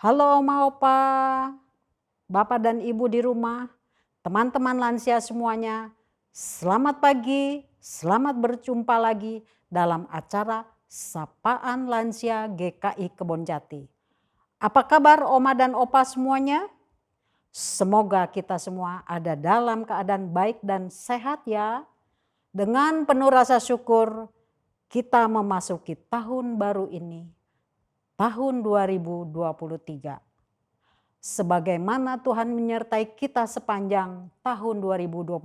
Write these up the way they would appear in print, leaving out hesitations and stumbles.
Halo Oma Opa, Bapak dan Ibu di rumah, teman-teman lansia semuanya. Selamat pagi, selamat berjumpa lagi dalam acara Sapaan Lansia GKI Kebonjati. Apa kabar Oma dan Opa semuanya? Semoga kita semua ada dalam keadaan baik dan sehat ya. Dengan penuh rasa syukur kita memasuki tahun baru ini. Tahun 2023. Sebagaimana Tuhan menyertai kita sepanjang tahun 2022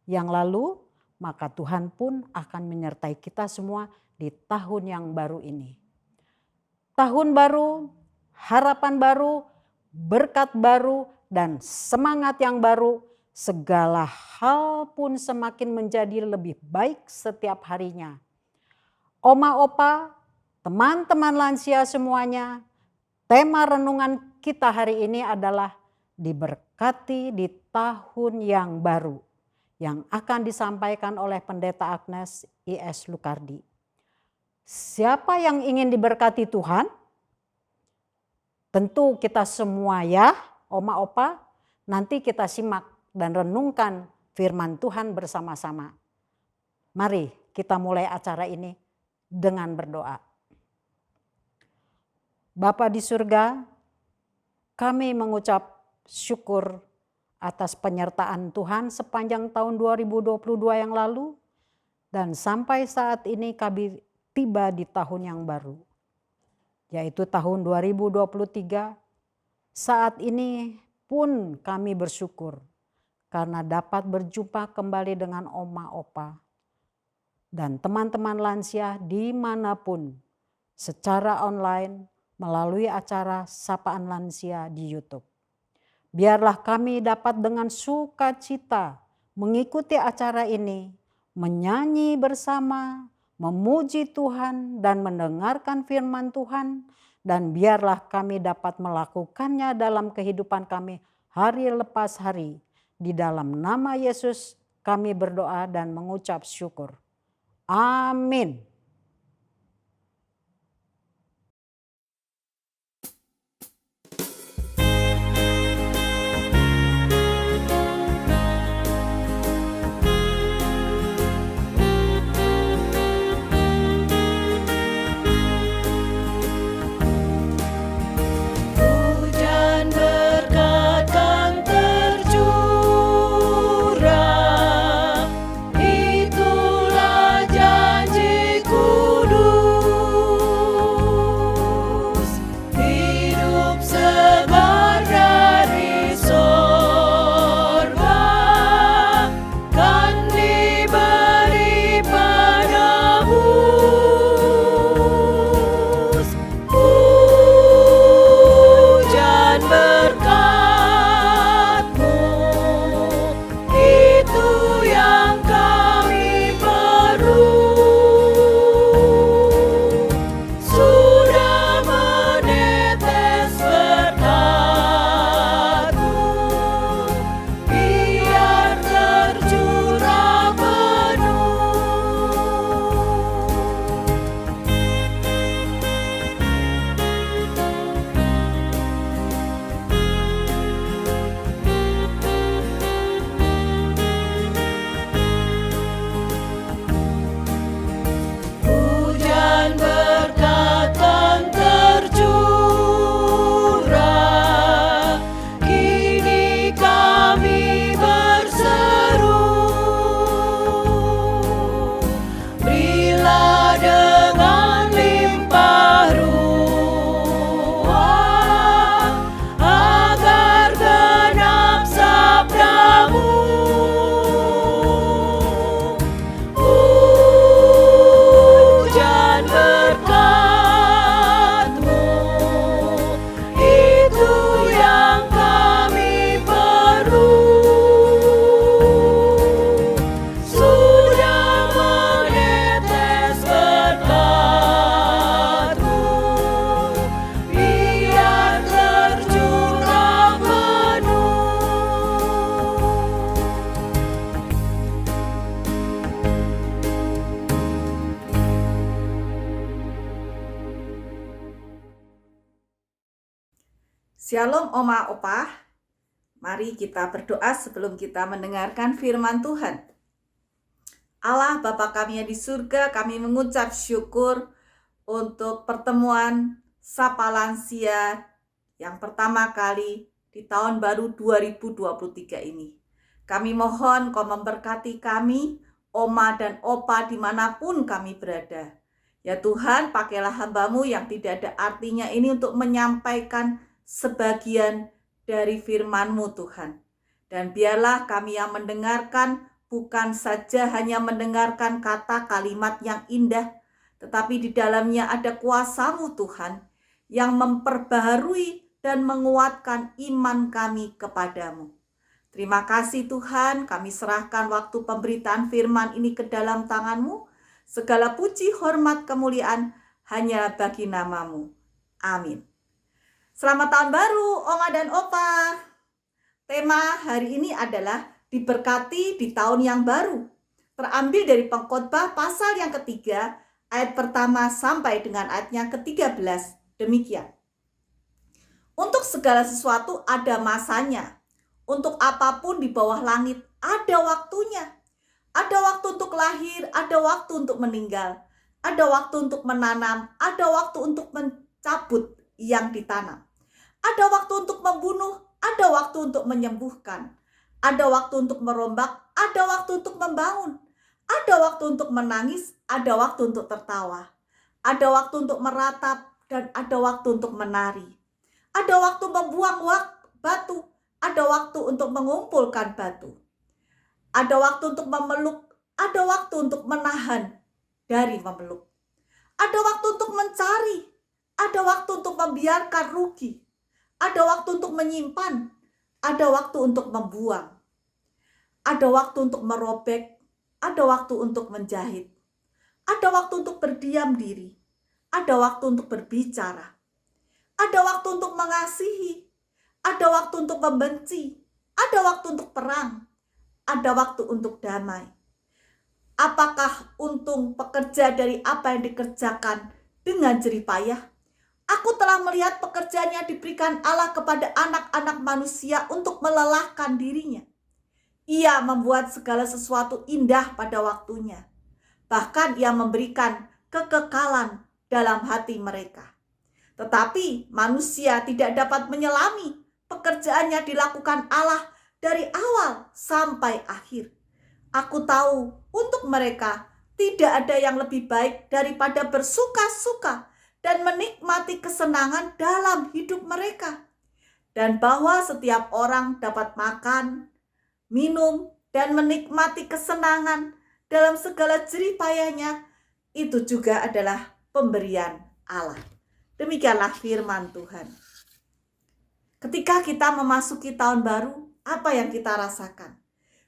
yang lalu, maka Tuhan pun akan menyertai kita semua di tahun yang baru ini. Tahun baru, harapan baru, berkat baru, dan semangat yang baru, segala hal pun semakin menjadi lebih baik setiap harinya. Oma Opa, teman-teman lansia semuanya, tema renungan kita hari ini adalah diberkati di tahun yang baru yang akan disampaikan oleh Pendeta Agnes I.S. Lukardi. Siapa yang ingin diberkati Tuhan? Tentu kita semua ya, Oma Opa. Nanti kita simak dan renungkan firman Tuhan bersama-sama. Mari kita mulai acara ini dengan berdoa. Bapa di surga, kami mengucap syukur atas penyertaan Tuhan sepanjang tahun 2022 yang lalu dan sampai saat ini kami tiba di tahun yang baru, yaitu tahun 2023. Saat ini pun kami bersyukur karena dapat berjumpa kembali dengan Oma Opa dan teman-teman lansia dimanapun secara online melalui acara Sapaan Lansia di YouTube. Biarlah kami dapat dengan sukacita mengikuti acara ini, menyanyi bersama, memuji Tuhan dan mendengarkan firman Tuhan, dan biarlah kami dapat melakukannya dalam kehidupan kami hari lepas hari. Di dalam nama Yesus kami berdoa dan mengucap syukur. Amin. Itulah janji Shalom Oma Opa, mari kita berdoa sebelum kita mendengarkan firman Tuhan. Allah Bapa kami yang di surga, kami mengucap syukur untuk pertemuan Sapa Lansia yang pertama kali di tahun baru 2023 ini. Kami mohon Kau memberkati kami, Oma dan Opa dimanapun kami berada. Ya Tuhan, pakailah hamba-Mu yang tidak ada artinya ini untuk menyampaikan sebagian dari firman-Mu Tuhan. Dan biarlah kami yang mendengarkan bukan saja hanya mendengarkan kata kalimat yang indah, tetapi di dalamnya ada kuasa-Mu Tuhan yang memperbaharui dan menguatkan iman kami kepadamu. Terima kasih Tuhan, kami serahkan waktu pemberitaan firman ini ke dalam tangan-Mu. Segala puji, hormat, kemuliaan hanya bagi nama-Mu. Amin. Selamat tahun baru, Oma dan Opa. Tema hari ini adalah diberkati di tahun yang baru. Terambil dari Pengkhotbah pasal yang ketiga, ayat pertama sampai dengan ayat yang ke-13. Demikian. Untuk segala sesuatu ada masanya. Untuk apapun di bawah langit ada waktunya. Ada waktu untuk lahir, ada waktu untuk meninggal. Ada waktu untuk menanam, ada waktu untuk mencabut yang ditanam. Ada waktu untuk membunuh, ada waktu untuk menyembuhkan. Ada waktu untuk merombak, ada waktu untuk membangun. Ada waktu untuk menangis, ada waktu untuk tertawa. Ada waktu untuk meratap, dan ada waktu untuk menari. Ada waktu membuang batu, ada waktu untuk mengumpulkan batu. Ada waktu untuk memeluk, ada waktu untuk menahan dari memeluk. Ada waktu untuk mencari, ada waktu untuk membiarkan rugi. Ada waktu untuk menyimpan, ada waktu untuk membuang. Ada waktu untuk merobek, ada waktu untuk menjahit. Ada waktu untuk berdiam diri, ada waktu untuk berbicara. Ada waktu untuk mengasihi, ada waktu untuk membenci, ada waktu untuk perang, ada waktu untuk damai. Apakah untung pekerja dari apa yang dikerjakan dengan jerih payah? Aku telah melihat pekerjaan yang diberikan Allah kepada anak-anak manusia untuk melelahkan dirinya. Ia membuat segala sesuatu indah pada waktunya. Bahkan ia memberikan kekekalan dalam hati mereka. Tetapi manusia tidak dapat menyelami pekerjaannya dilakukan Allah dari awal sampai akhir. Aku tahu untuk mereka tidak ada yang lebih baik daripada bersuka-suka dan menikmati kesenangan dalam hidup mereka. Dan bahwa setiap orang dapat makan, minum, dan menikmati kesenangan dalam segala jerih payahnya, itu juga adalah pemberian Allah. Demikianlah firman Tuhan. Ketika kita memasuki tahun baru, apa yang kita rasakan?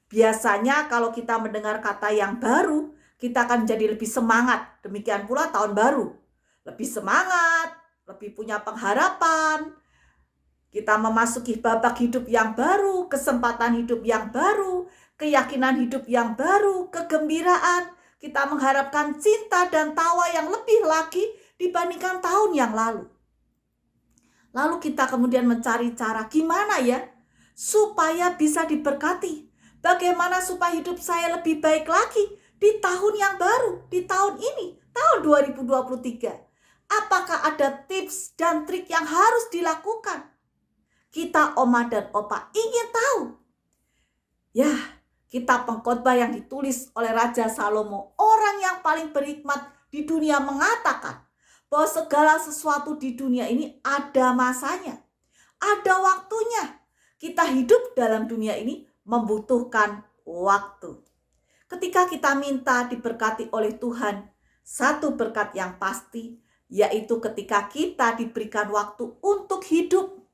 Biasanya kalau kita mendengar kata yang baru, kita akan jadi lebih semangat. Demikian pula tahun baru. Lebih semangat, lebih punya pengharapan. Kita memasuki babak hidup yang baru, kesempatan hidup yang baru, keyakinan hidup yang baru, kegembiraan. Kita mengharapkan cinta dan tawa yang lebih lagi dibandingkan tahun yang lalu. Lalu kita kemudian mencari cara gimana ya supaya bisa diberkati. Bagaimana supaya hidup saya lebih baik lagi di tahun yang baru, di tahun ini, tahun 2023. Apakah ada tips dan trik yang harus dilakukan? Kita Oma dan Opa ingin tahu. Ya, kitab Pengkhotbah yang ditulis oleh Raja Salomo, orang yang paling berhikmat di dunia, mengatakan bahwa segala sesuatu di dunia ini ada masanya, ada waktunya. Kita hidup dalam dunia ini membutuhkan waktu. Ketika kita minta diberkati oleh Tuhan, satu berkat yang pasti, yaitu ketika kita diberikan waktu untuk hidup.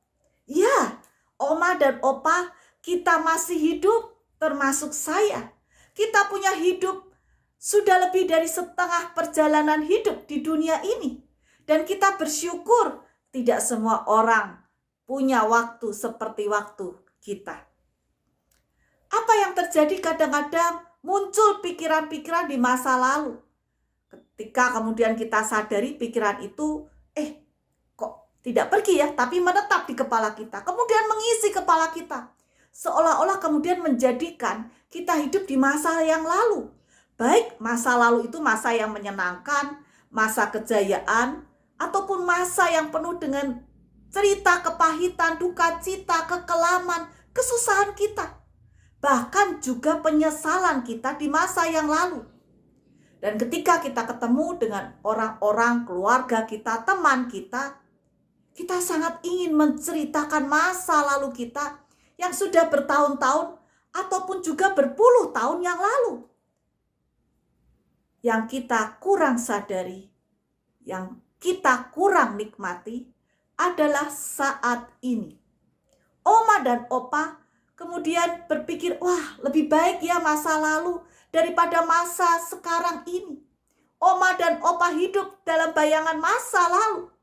Ya, Oma dan Opa, kita masih hidup, termasuk saya. Kita punya hidup sudah lebih dari setengah perjalanan hidup di dunia ini. Dan kita bersyukur tidak semua orang punya waktu seperti waktu kita. Apa yang terjadi kadang-kadang muncul pikiran-pikiran di masa lalu. Ketika kemudian kita sadari pikiran itu, kok Tidak pergi ya, tapi menetap di kepala kita. Kemudian mengisi kepala kita. Seolah-olah kemudian menjadikan kita hidup di masa yang lalu. Baik masa lalu itu masa yang menyenangkan, masa kejayaan, ataupun masa yang penuh dengan cerita kepahitan, duka cita, kekelaman, kesusahan kita. Bahkan juga penyesalan kita di masa yang lalu. Dan ketika kita ketemu dengan orang-orang, keluarga kita, teman kita sangat ingin menceritakan masa lalu kita yang sudah bertahun-tahun ataupun juga berpuluh tahun yang lalu. Yang kita kurang sadari, yang kita kurang nikmati adalah saat ini. Oma dan opa kemudian berpikir, wah lebih baik ya masa lalu daripada masa sekarang ini. Oma dan opa hidup dalam bayangan masa lalu.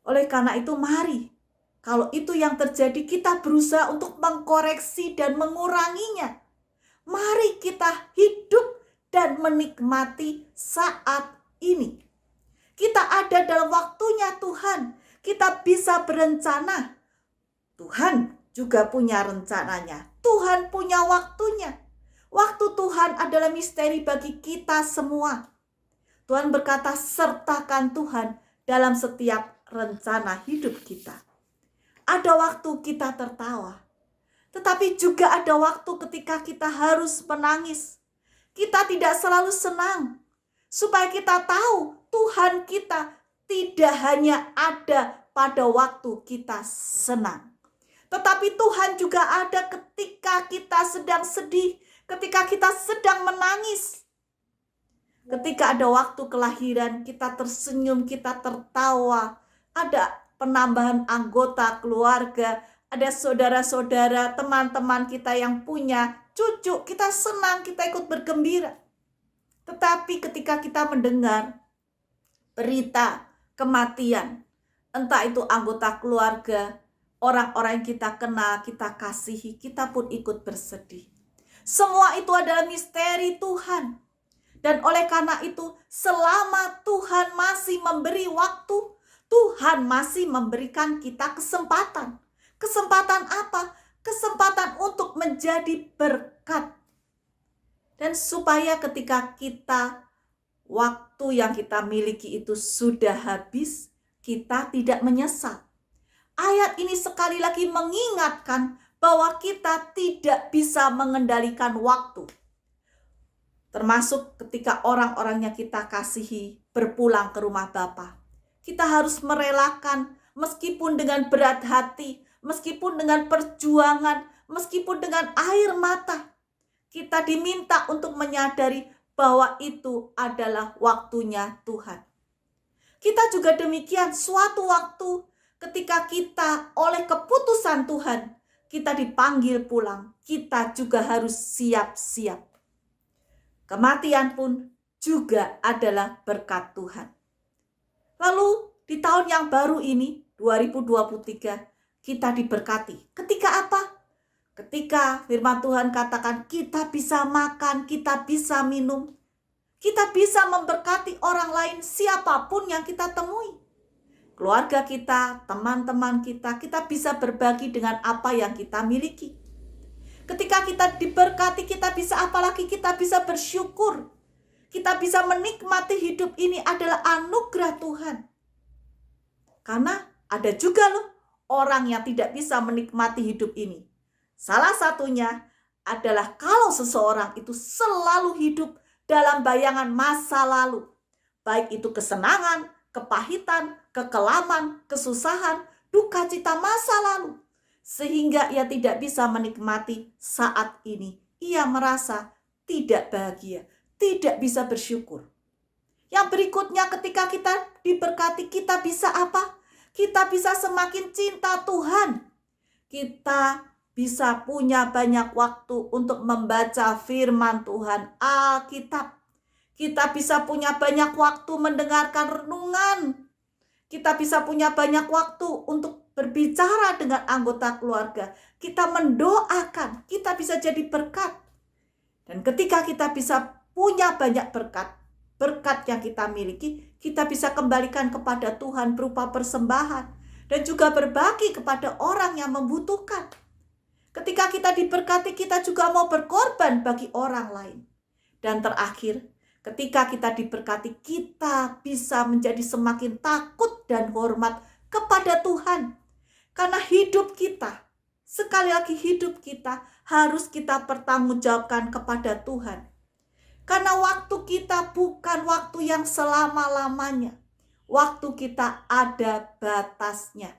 Oleh karena itu mari, kalau itu yang terjadi kita berusaha untuk mengkoreksi dan menguranginya. Mari kita hidup dan menikmati saat ini. Kita ada dalam waktunya Tuhan. Kita bisa berencana. Tuhan juga punya rencananya. Tuhan punya waktunya. Waktu Tuhan adalah misteri bagi kita semua. Tuhan berkata, sertakan Tuhan dalam setiap rencana hidup kita. Ada waktu kita tertawa, tetapi juga ada waktu ketika kita harus menangis. Kita tidak selalu senang, supaya kita tahu Tuhan kita tidak hanya ada pada waktu kita senang, tetapi Tuhan juga ada ketika kita sedang sedih, ketika kita sedang menangis. Ketika ada waktu kelahiran, kita tersenyum, kita tertawa. Ada penambahan anggota keluarga, ada saudara-saudara, teman-teman kita yang punya cucu, kita senang, kita ikut bergembira. Tetapi ketika kita mendengar berita kematian, entah itu anggota keluarga, orang-orang yang kita kenal, kita kasihi, kita pun ikut bersedih. Semua itu adalah misteri Tuhan. Dan oleh karena itu, selama Tuhan masih memberi waktu, Tuhan masih memberikan kita kesempatan. Kesempatan apa? Kesempatan untuk menjadi berkat. Dan supaya ketika kita, waktu yang kita miliki itu sudah habis, kita tidak menyesal. Ayat ini sekali lagi mengingatkan bahwa kita tidak bisa mengendalikan waktu. Termasuk ketika orang-orang yang kita kasihi berpulang ke rumah Bapa. Kita harus merelakan meskipun dengan berat hati, meskipun dengan perjuangan, meskipun dengan air mata. Kita diminta untuk menyadari bahwa itu adalah waktunya Tuhan. Kita juga demikian, suatu waktu ketika kita oleh keputusan Tuhan, kita dipanggil pulang, kita juga harus siap-siap. Kematian pun juga adalah berkat Tuhan. Lalu di tahun yang baru ini, 2023, kita diberkati. Ketika apa? Ketika firman Tuhan katakan kita bisa makan, kita bisa minum. Kita bisa memberkati orang lain siapapun yang kita temui. Keluarga kita, teman-teman kita bisa berbagi dengan apa yang kita miliki. Ketika kita diberkati, kita bisa apalagi kita bisa bersyukur. Kita bisa menikmati hidup ini adalah anugerah Tuhan. Karena ada juga loh orang yang tidak bisa menikmati hidup ini. Salah satunya adalah kalau seseorang itu selalu hidup dalam bayangan masa lalu. Baik itu kesenangan, kepahitan, kekelaman, kesusahan, duka cita masa lalu. Sehingga ia tidak bisa menikmati saat ini. Ia merasa tidak bahagia, tidak bisa bersyukur. Yang berikutnya ketika kita diberkati, kita bisa apa? Kita bisa semakin cinta Tuhan. Kita bisa punya banyak waktu untuk membaca firman Tuhan, Alkitab. Kita bisa punya banyak waktu mendengarkan renungan. Kita bisa punya banyak waktu untuk berbicara dengan anggota keluarga. Kita mendoakan, kita bisa jadi berkat. Dan ketika kita bisa punya banyak berkat, berkat yang kita miliki, kita bisa kembalikan kepada Tuhan berupa persembahan dan juga berbagi kepada orang yang membutuhkan. Ketika kita diberkati, kita juga mau berkorban bagi orang lain. Dan terakhir, ketika kita diberkati, kita bisa menjadi semakin takut dan hormat kepada Tuhan. Karena hidup kita, sekali lagi hidup kita harus kita pertanggungjawabkan kepada Tuhan. Karena waktu kita bukan waktu yang selama-lamanya. Waktu kita ada batasnya.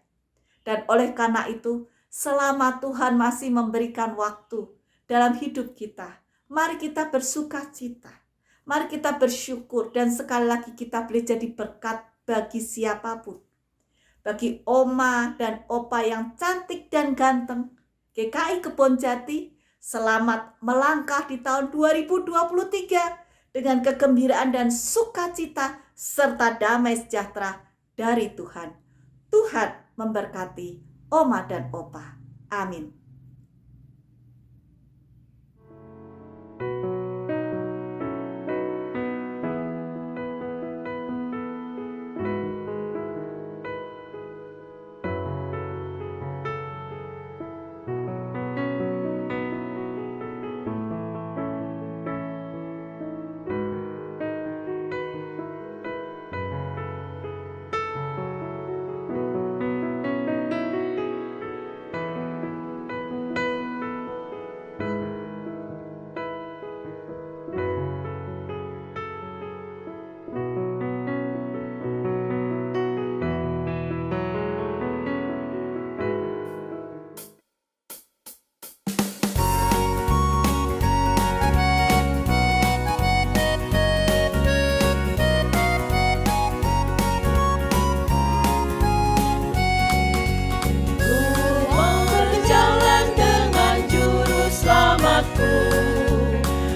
Dan oleh karena itu, selama Tuhan masih memberikan waktu dalam hidup kita, mari kita bersukacita. Mari kita bersyukur dan sekali lagi kita boleh jadi berkat bagi siapapun. Bagi oma dan opa yang cantik dan ganteng, GKI Kebonjati, selamat melangkah di tahun 2023 dengan kegembiraan dan sukacita serta damai sejahtera dari Tuhan. Tuhan memberkati oma dan opa. Amin.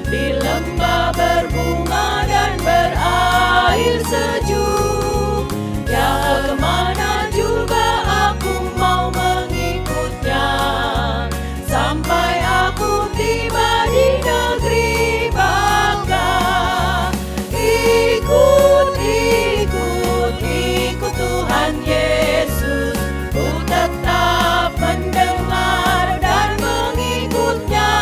Di lembah berbunga dan berair sejuk, ya kemana juga aku mau mengikutnya, sampai aku tiba di negeri Baka. Ikut Tuhan Yesus, ku tetap mendengar dan mengikutnya.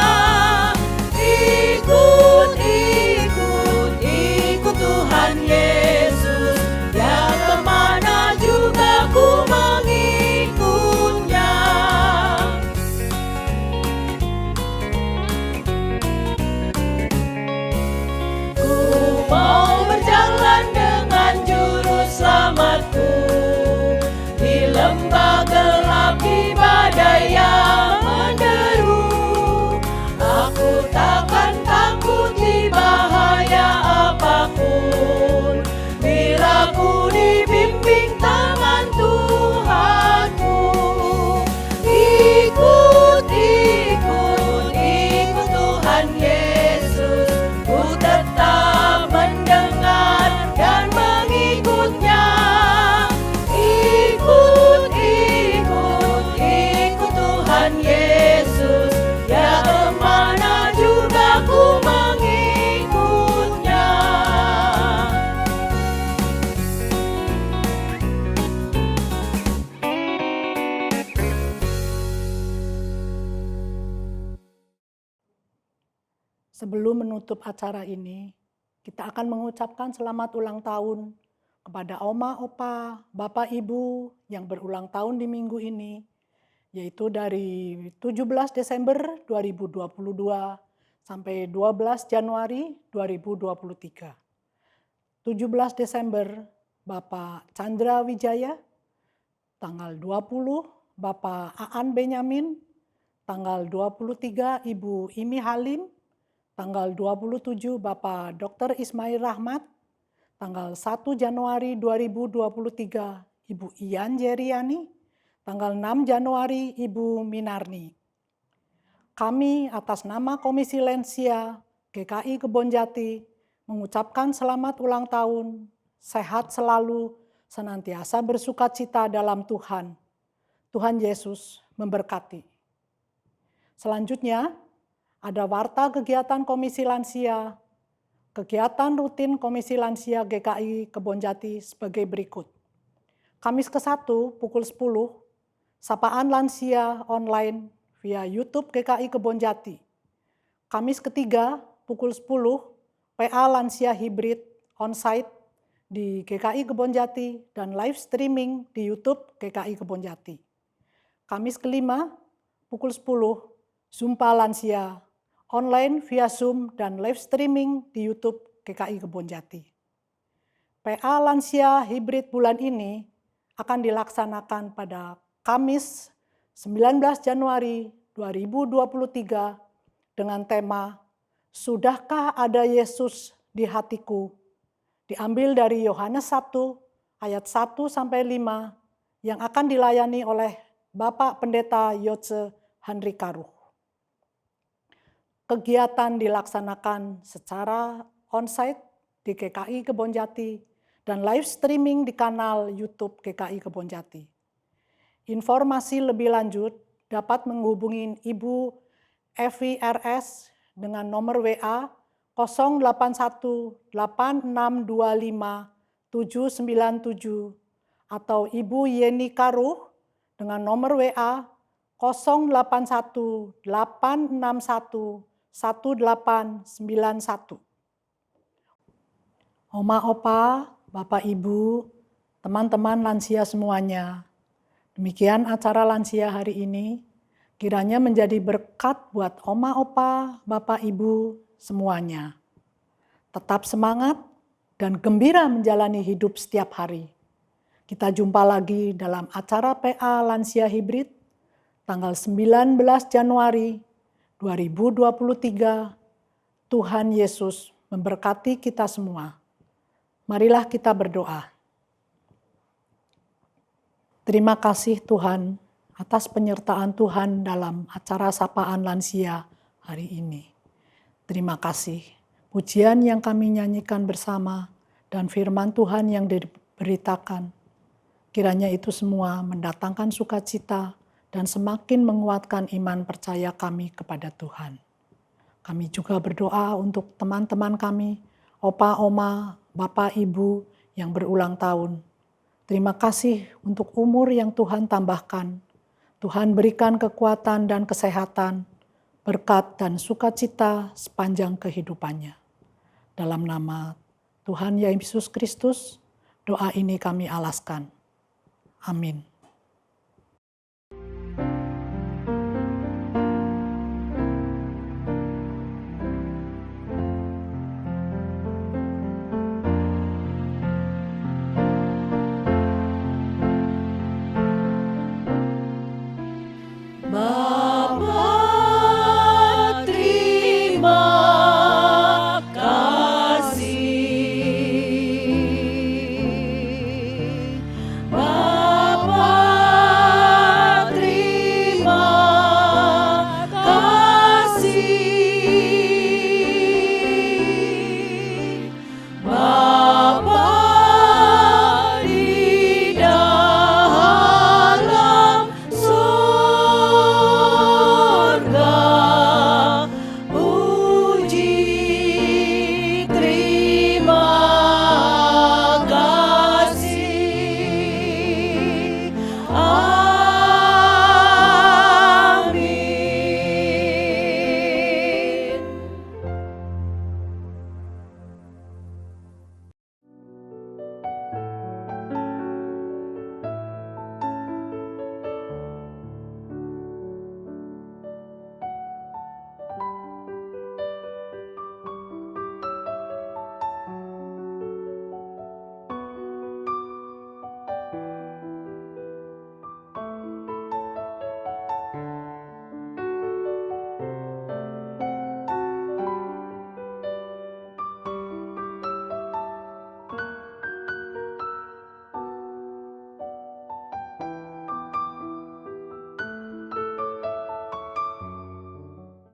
Ikut Tuhan Yesus, ya kemana juga ku mengikutnya. Ku mau berjalan dengan juru selamatku, di lembah gelap, di badai yang menderu. Aku takkan takut di bahaya apapun, bila ku dibimbing tangan Tuhanku. Ikut Tuhan Yesus, ku tetap mendengar dan mengikutnya. Ikut Tuhan Yesus, ya kemana juga ku mengikutnya. Sebelum menutup acara ini, kita akan mengucapkan selamat ulang tahun kepada Oma, Opa, Bapak, Ibu yang berulang tahun di minggu ini, yaitu dari 17 Desember 2022 sampai 12 Januari 2023. 17 Desember Bapak Chandra Wijaya, tanggal 20 Bapak Aan Benyamin, tanggal 23 Ibu Imi Halim, tanggal 27 Bapak Dr. Ismail Rahmat, tanggal 1 Januari 2023 Ibu Ian Jeriani, tanggal 6 Januari Ibu Minarni. Kami atas nama Komisi Lansia GKI Kebonjati mengucapkan selamat ulang tahun, sehat selalu, senantiasa bersukacita dalam Tuhan. Tuhan Yesus memberkati. Selanjutnya, ada warta kegiatan Komisi Lansia Kegiatan rutin Komisi Lansia GKI Kebonjati sebagai berikut. Kamis ke-1 pukul 10, sapaan lansia online via YouTube GKI Kebonjati. Kamis ke-3 pukul 10, PA lansia hibrid onsite di GKI Kebonjati dan live streaming di YouTube GKI Kebonjati. Kamis ke-5 pukul 10, Zumpa lansia online via Zoom dan live streaming di YouTube GKI Kebonjati. PA lansia hibrid bulan ini akan dilaksanakan pada Kamis 19 Januari 2023 dengan tema Sudahkah ada Yesus di hatiku? Diambil dari Yohanes 1 ayat 1-5 yang akan dilayani oleh Bapak Pendeta Yoce Handrikaruh. Kegiatan dilaksanakan secara onsite di GKI Kebonjati dan live streaming di kanal YouTube GKI Kebonjati. Informasi lebih lanjut dapat menghubungi Ibu Evi RS dengan nomor WA 08186257797 atau Ibu Yeni Karuh dengan nomor WA 0818611891. Oma, Opa, Bapak, Ibu, teman-teman lansia semuanya. Demikian acara lansia hari ini. Kiranya menjadi berkat buat Oma, Opa, Bapak, Ibu semuanya. Tetap semangat dan gembira menjalani hidup setiap hari. Kita jumpa lagi dalam acara PA Lansia Hibrid tanggal 19 Januari 2023. Tuhan Yesus memberkati kita semua. Marilah kita berdoa. Terima kasih Tuhan atas penyertaan Tuhan dalam acara sapaan lansia hari ini. Terima kasih. Pujian yang kami nyanyikan bersama dan firman Tuhan yang diberitakan. Kiranya itu semua mendatangkan sukacita dan semakin menguatkan iman percaya kami kepada Tuhan. Kami juga berdoa untuk teman-teman kami, opa, oma, bapak, ibu yang berulang tahun. Terima kasih untuk umur yang Tuhan tambahkan. Tuhan berikan kekuatan dan kesehatan, berkat dan sukacita sepanjang kehidupannya. Dalam nama Tuhan Yesus Kristus, doa ini kami alaskan. Amin.